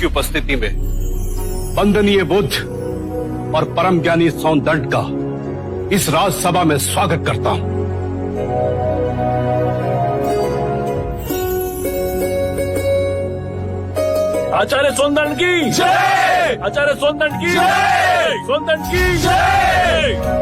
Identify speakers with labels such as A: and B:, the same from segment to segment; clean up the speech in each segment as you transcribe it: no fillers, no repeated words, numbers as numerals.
A: की उपस्थिति में वंदनीय बुद्ध और परम ज्ञानी सौंदंड का इस राजसभा में स्वागत करता हूं।
B: आचार्य सौंदंड की जय! आचार्य सौंदंड की जय! सौंदंड की जय!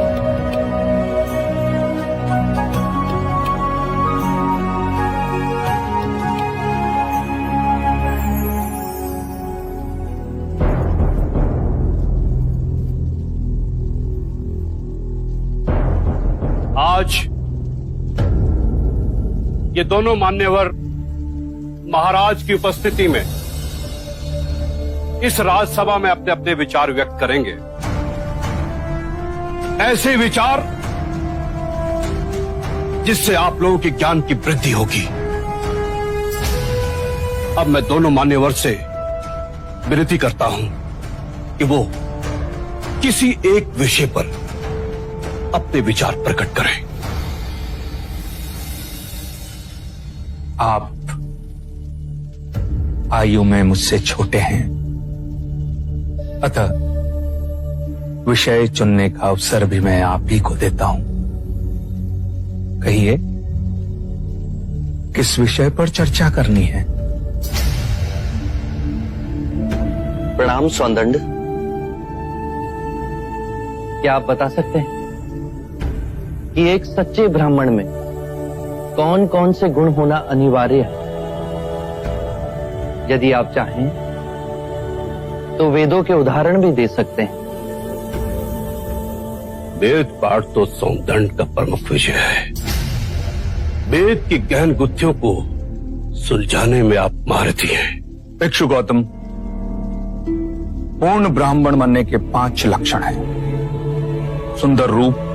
A: आज ये दोनों मान्यवर महाराज की उपस्थिति में इस राजसभा में अपने अपने विचार व्यक्त करेंगे। ऐसे विचार जिससे आप लोगों के ज्ञान की वृद्धि होगी। अब मैं दोनों मान्यवर से विनती करता हूं कि वो किसी एक विषय पर अपने विचार प्रकट करें।
C: आप आयु में मुझसे छोटे हैं, अतः विषय चुनने का अवसर भी मैं आप ही को देता हूं। कहिए, किस विषय पर चर्चा करनी है?
D: प्रणाम सौंदंड। क्या आप बता सकते हैं कि एक सच्चे ब्राह्मण में कौन कौन से गुण होना अनिवार्य है? यदि आप चाहें तो वेदों के उदाहरण भी दे सकते हैं।
A: वेद पाठ तो सौंदंड का प्रमुख विषय है। वेद की गहन गुत्थियों को सुलझाने में आप महारथी हैं।
C: भिक्षु गौतम, पूर्ण ब्राह्मण बनने के 5 लक्षण हैं। सुंदर रूप,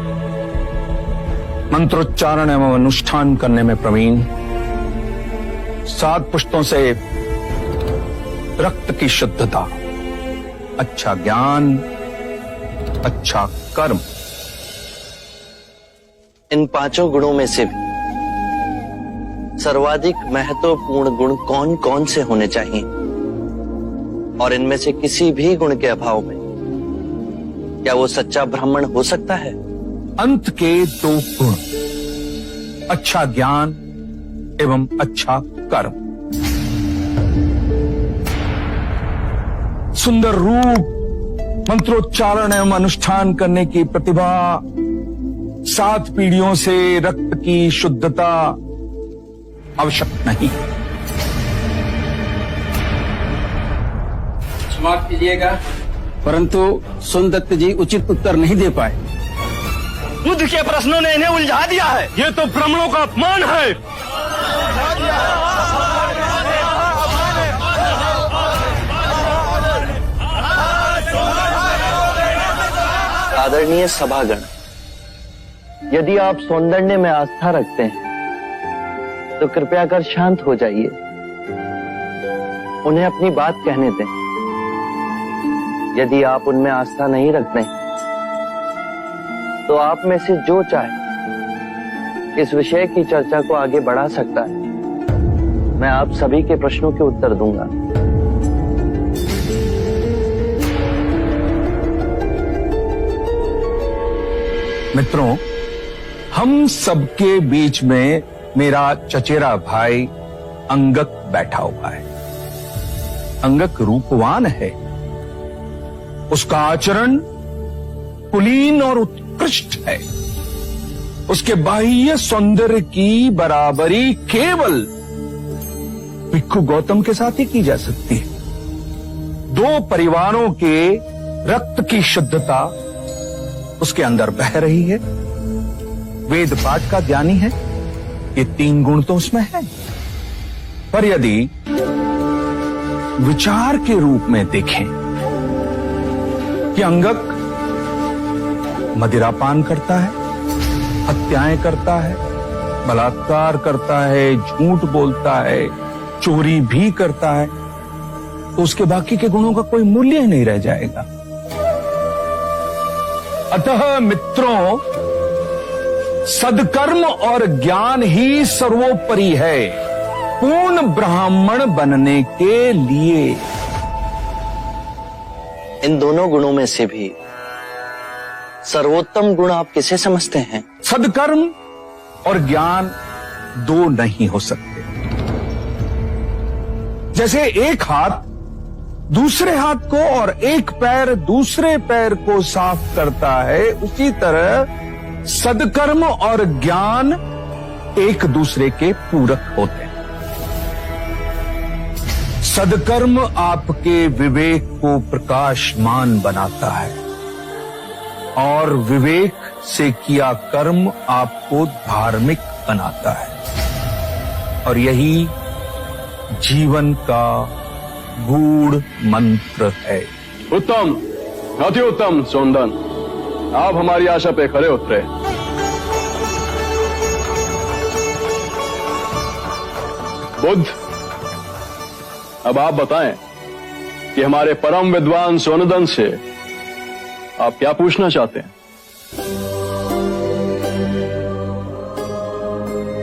C: मंत्रोच्चारण एवं अनुष्ठान करने में प्रवीण, 7 पुष्टों से रक्त की शुद्धता, अच्छा ज्ञान, अच्छा कर्म।
D: इन 5 गुणों में से भी सर्वाधिक महत्वपूर्ण गुण कौन कौन से होने चाहिए? और इनमें से किसी भी गुण के अभाव में क्या वो सच्चा ब्राह्मण हो सकता है?
C: अंत के 2 गुण, अच्छा ज्ञान एवं अच्छा कर्म। सुंदर रूप, मंत्रोच्चारण एवं अनुष्ठान करने की प्रतिभा, 7 पीढ़ियों से रक्त की शुद्धता आवश्यक नहीं।
E: क्षमा कीजिएगा, परंतु सोनदत्त जी उचित उत्तर नहीं दे पाए।
D: बुद्ध के प्रश्नों ने इन्हें उलझा दिया है।
A: ये तो ब्राह्मणों का अपमान है।
D: आदरणीय सभागण, यदि आप सौंदर्य में आस्था रखते हैं तो कृपया कर शांत हो जाइए। उन्हें अपनी बात कहने दें। यदि आप उनमें आस्था नहीं रखते हैं तो आप में से जो चाहे इस विषय की चर्चा को आगे बढ़ा सकता है। मैं आप सभी के प्रश्नों के उत्तर दूंगा।
C: मित्रों, हम सबके बीच में मेरा चचेरा भाई अंगक बैठा हुआ है। अंगक रूपवान है, उसका आचरण कुलीन और उत्कृष्ट है। उसके बाह्य सौंदर्य की बराबरी केवल भिक्षु गौतम के साथ ही की जा सकती है। 2 परिवारों के रक्त की शुद्धता उसके अंदर बह रही है। वेद पाठ का ज्ञानी है, ये 3 गुण तो उसमें है। पर यदि विचार के रूप में देखें कि अंगक मदिरापान करता है, हत्याएं करता है, बलात्कार करता है, झूठ बोलता है, चोरी भी करता है, तो उसके बाकी के गुणों का कोई मूल्य ही नहीं रह जाएगा। अतः मित्रों, सदकर्म और ज्ञान ही सर्वोपरि है पूर्ण ब्राह्मण बनने के लिए।
D: इन दोनों गुणों में से भी सर्वोत्तम गुण आप किसे समझते हैं?
C: सदकर्म और ज्ञान दो नहीं हो सकते। जैसे एक हाथ दूसरे हाथ को और एक पैर दूसरे पैर को साफ करता है, उसी तरह सदकर्म और ज्ञान एक दूसरे के पूरक होते हैं। सदकर्म आपके विवेक को प्रकाशमान बनाता है और विवेक से किया कर्म आपको धार्मिक बनाता है, और यही जीवन का गूढ़ मंत्र है।
F: उत्तम, अति उत्तम सोनदन, आप हमारी आशा पे खरे उतरे। बुद्ध, अब आप बताएं कि हमारे परम विद्वान सोनदन से आप क्या पूछना चाहते हैं?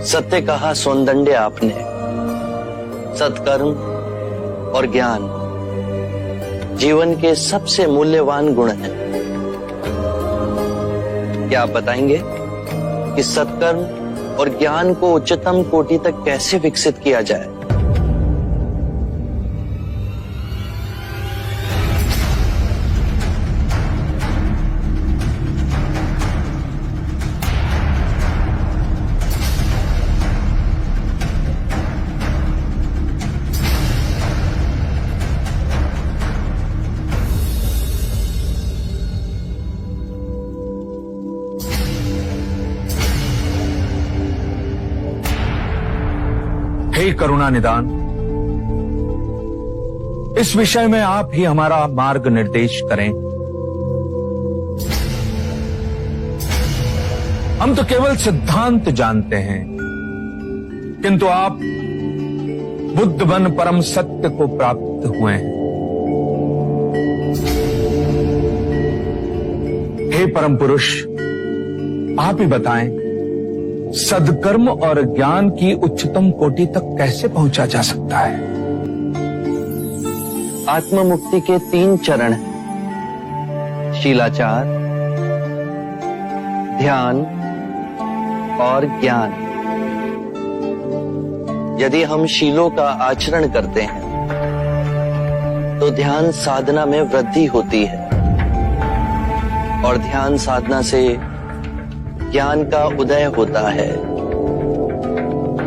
D: सत्य कहा सोनदंडे आपने। सत्कर्म और ज्ञान जीवन के सबसे मूल्यवान गुण हैं। क्या आप बताएंगे कि सत्कर्म और ज्ञान को उच्चतम कोटि तक कैसे विकसित किया जाए?
C: हे करुणा निदान, इस विषय में आप ही हमारा मार्ग निर्देश करें। हम तो केवल सिद्धांत जानते हैं, किंतु आप बुद्ध बन परम सत्य को प्राप्त हुए हैं। हे परम पुरुष, आप ही बताएं, सदकर्म और ज्ञान की उच्चतम कोटि तक कैसे पहुंचा जा सकता है?
D: आत्म मुक्ति के 3 चरण हैं: शीलाचार, ध्यान और ज्ञान। यदि हम शीलों का आचरण करते हैं तो ध्यान साधना में वृद्धि होती है, और ध्यान साधना से ज्ञान का उदय होता है,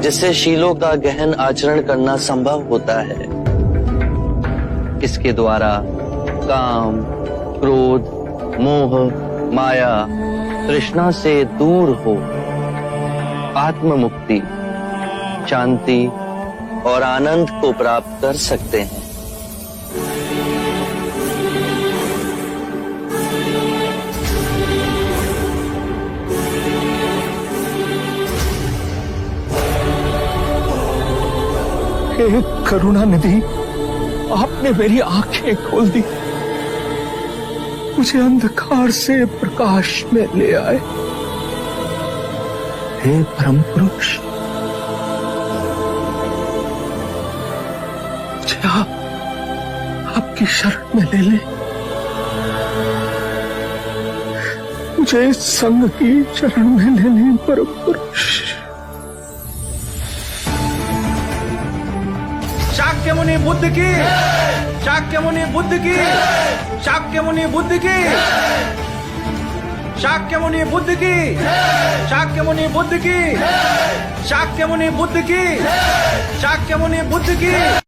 D: जिससे शीलों का गहन आचरण करना संभव होता है। इसके द्वारा काम, क्रोध, मोह, माया, तृष्णा से दूर हो आत्म मुक्ति, शांति और आनंद को प्राप्त कर सकते हैं।
C: हे करुणा निधि, आपने मेरी आंखें खोल दी, मुझे अंधकार से प्रकाश में ले आए। हे परम पुरुष, मुझे आपकी शरण में ले ले। मुझे संग की शरण में ले ले परम पुरुष।
E: शाक्य मुनि बुद्ध की, शाक्य मुनि बुद्ध की, शाक्य मुनि बुद्ध की, शाक्य मुनि बुद्ध की, शाक्य मुनि बुद्ध की, शाक्य मुनि बुद्ध की, शाक्य मुनि बुद्ध की।